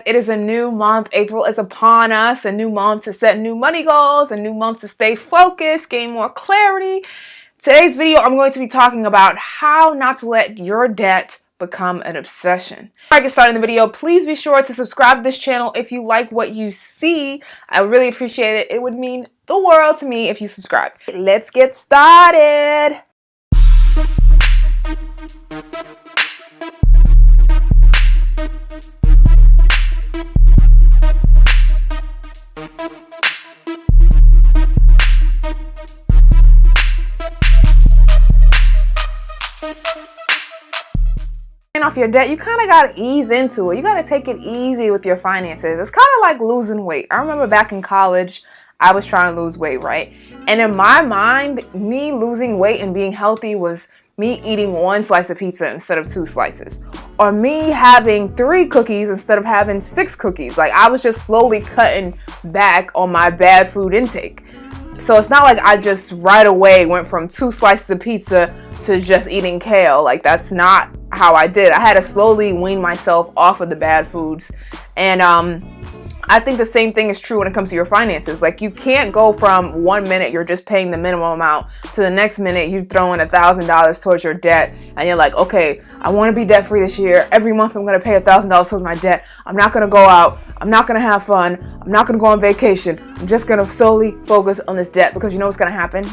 It is a new month. April is upon us. A new month to set new money goals, a new month to stay focused, gain more clarity. Today's video, I'm going to be talking about how not to let your debt become an obsession. Before I get started in the video, please be sure to subscribe to this channel if you like what you see. I really appreciate it. It would mean the world to me if you subscribe. Let's get started. Off your debt, you kind of got to ease into it. You got to take it easy with your finances. It's kind of like losing weight. I remember back in college, I was trying to lose weight, right? And in my mind, me losing weight and being healthy was me eating one slice of pizza instead of 2 slices, or me having 3 cookies instead of having 6 cookies. Like, I was just slowly cutting back on my bad food intake. So it's not like I just right away went from 2 slices of pizza to just eating kale. Like, that's not how I did. I had to slowly wean myself off of the bad foods. And I think the same thing is true when it comes to your finances. Like, you can't go from 1 minute you're just paying the minimum amount to the next minute you throw in $1,000 towards your debt, and you're like, okay, I want to be debt free this year. Every month I'm going to pay $1,000 towards my debt. I'm not going to go out. I'm not going to have fun. I'm not going to go on vacation. I'm just going to solely focus on this debt, because you know what's going to happen?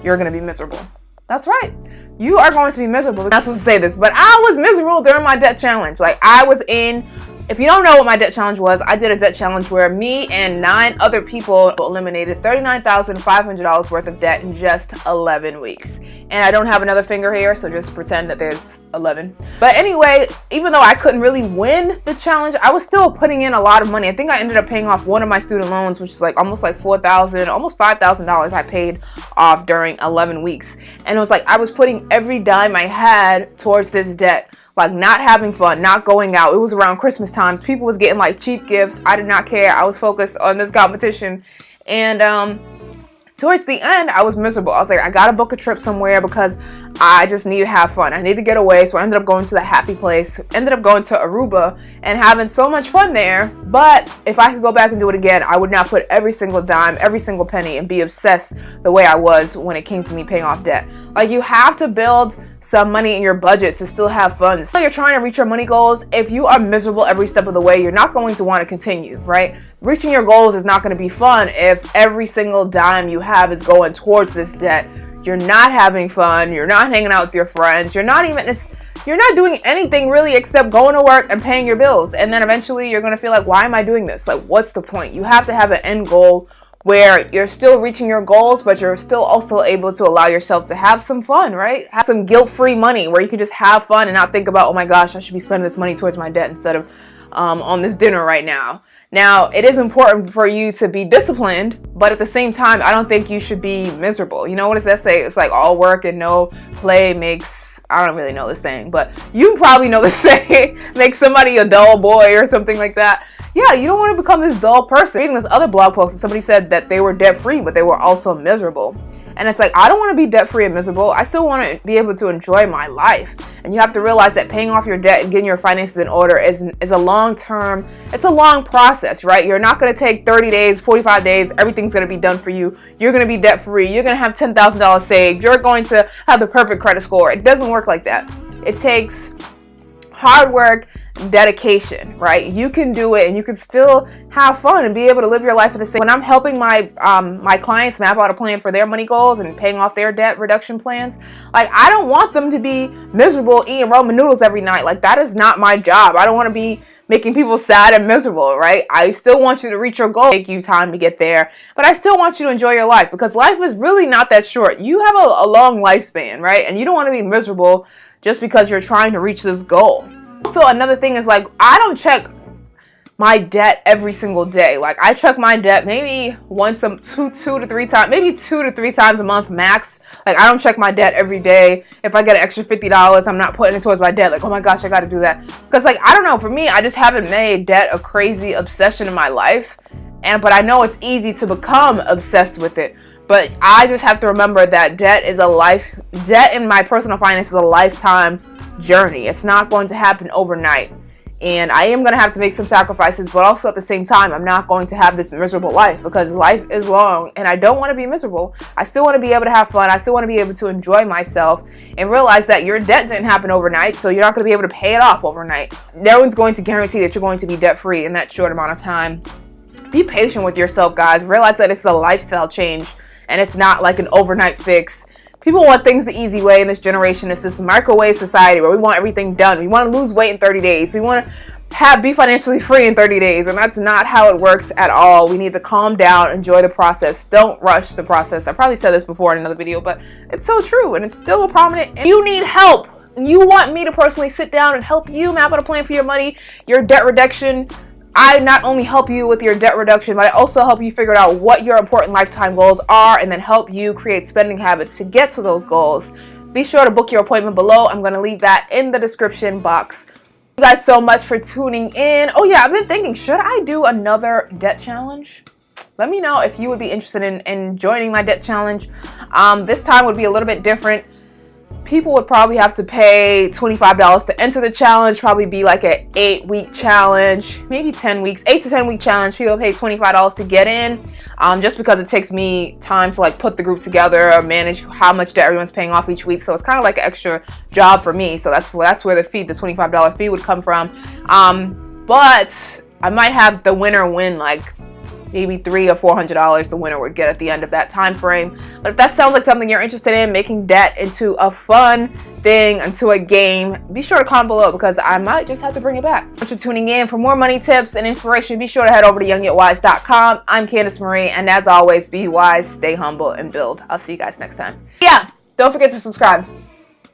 You're going to be miserable. That's right. You are going to be miserable. I'm not supposed to say this, but I was miserable during my debt challenge. Like, I was in, if you don't know what my debt challenge was, I did a debt challenge where me and 9 other people eliminated $39,500 worth of debt in just 11 weeks. And I don't have another finger here, so just pretend that there's 11. But anyway, even though I couldn't really win the challenge, I was still putting in a lot of money. I think I ended up paying off one of my student loans, which is like almost like $4,000, almost $5,000 I paid off during 11 weeks. And it was like I was putting every dime I had towards this debt. Like, not having fun, not going out. It was around Christmas time. People was getting like cheap gifts. I did not care. I was focused on this competition. And towards the end, I was miserable. I was like, I gotta book a trip somewhere because I just need to have fun. I need to get away. So I ended up going to the happy place. Ended up going to Aruba and having so much fun there. But if I could go back and do it again, I would not put every single dime, every single penny, and be obsessed the way I was when it came to me paying off debt. Like, you have to build some money in your budget to still have fun. So you're trying to reach your money goals. If you are miserable every step of the way, you're not going to want to continue, right? Reaching your goals is not going to be fun if every single dime you have is going towards this debt. You're not having fun. You're not hanging out with your friends. You're not doing anything really except going to work and paying your bills. And then eventually you're going to feel like, why am I doing this? Like, what's the point? You have to have an end goal where you're still reaching your goals, but you're still also able to allow yourself to have some fun, right? Have some guilt-free money where you can just have fun and not think about, oh my gosh, I should be spending this money towards my debt instead of on this dinner right now. Now, it is important for you to be disciplined, but at the same time, I don't think you should be miserable. You know what does that say? It's like, all work and no play makes, I don't really know the saying, but you probably know the saying, makes somebody a dull boy or something like that. Yeah, you don't want to become this dull person. Reading this other blog post, and somebody said that they were debt-free, but they were also miserable. And it's like, I don't want to be debt-free and miserable. I still want to be able to enjoy my life. And you have to realize that paying off your debt and getting your finances in order is a long-term, it's a long process, right? You're not going to take 30 days, 45 days. Everything's going to be done for you. You're going to be debt-free. You're going to have $10,000 saved. You're going to have the perfect credit score. It doesn't work like that. It takes hard work, dedication, right? You can do it and you can still have fun and be able to live your life at the same. When I'm helping my my clients map out a plan for their money goals and paying off their debt reduction plans, like, I don't want them to be miserable eating ramen noodles every night. Like, that is not my job. I don't want to be making people sad and miserable, right? I still want you to reach your goal. Take you time to get there, but I still want you to enjoy your life, because life is really not that short. You have a long lifespan, right? And you don't want to be miserable just because you're trying to reach this goal. Also, another thing is, like, I don't check my debt every single day. Like, I check my debt maybe once two to three times, maybe 2 to 3 times a month max. Like, I don't check my debt every day. If I get an extra $50, I'm not putting it towards my debt. Like, oh my gosh, I got to do that. Because, like, I don't know, for me, I just haven't made debt a crazy obsession in my life. But I know it's easy to become obsessed with it. But I just have to remember that debt in my personal finance is a lifetime journey. It's not going to happen overnight. And I am going to have to make some sacrifices, but also at the same time, I'm not going to have this miserable life, because life is long and I don't want to be miserable. I still want to be able to have fun. I still want to be able to enjoy myself and realize that your debt didn't happen overnight, so you're not going to be able to pay it off overnight. No one's going to guarantee that you're going to be debt free in that short amount of time. Be patient with yourself, guys. Realize that it's a lifestyle change and it's not like an overnight fix. People want things the easy way in this generation. It's this microwave society where we want everything done. We want to lose weight in 30 days. We want to be financially free in 30 days. And that's not how it works at all. We need to calm down, enjoy the process. Don't rush the process. I probably said this before in another video, but it's so true. And it's still a prominent. And you need help. You want me to personally sit down and help you map out a plan for your money, your debt reduction. I not only help you with your debt reduction, but I also help you figure out what your important lifetime goals are and then help you create spending habits to get to those goals. Be sure to book your appointment below. I'm going to leave that in the description box. Thank you guys so much for tuning in. Oh yeah, I've been thinking, should I do another debt challenge? Let me know if you would be interested in joining my debt challenge. This time would be a little bit different. People would probably have to pay $25 to enter the challenge, probably be like an 8-week challenge, maybe 10 weeks, 8 to 10 week challenge. People pay $25 to get in, just because it takes me time to like put the group together or manage how much debt everyone's paying off each week. So it's kind of like an extra job for me. So that's where the $25 fee would come from. But I might have the winner win like maybe $300 or $400 the winner would get at the end of that time frame. But if that sounds like something you're interested in, making debt into a fun thing, into a game, be sure to comment below, because I might just have to bring it back. Thanks for tuning in. For more money tips and inspiration, be sure to head over to youngyetwise.com. I'm Candace Marie, and as always, be wise, stay humble, and build. I'll see you guys next time. Yeah, don't forget to subscribe.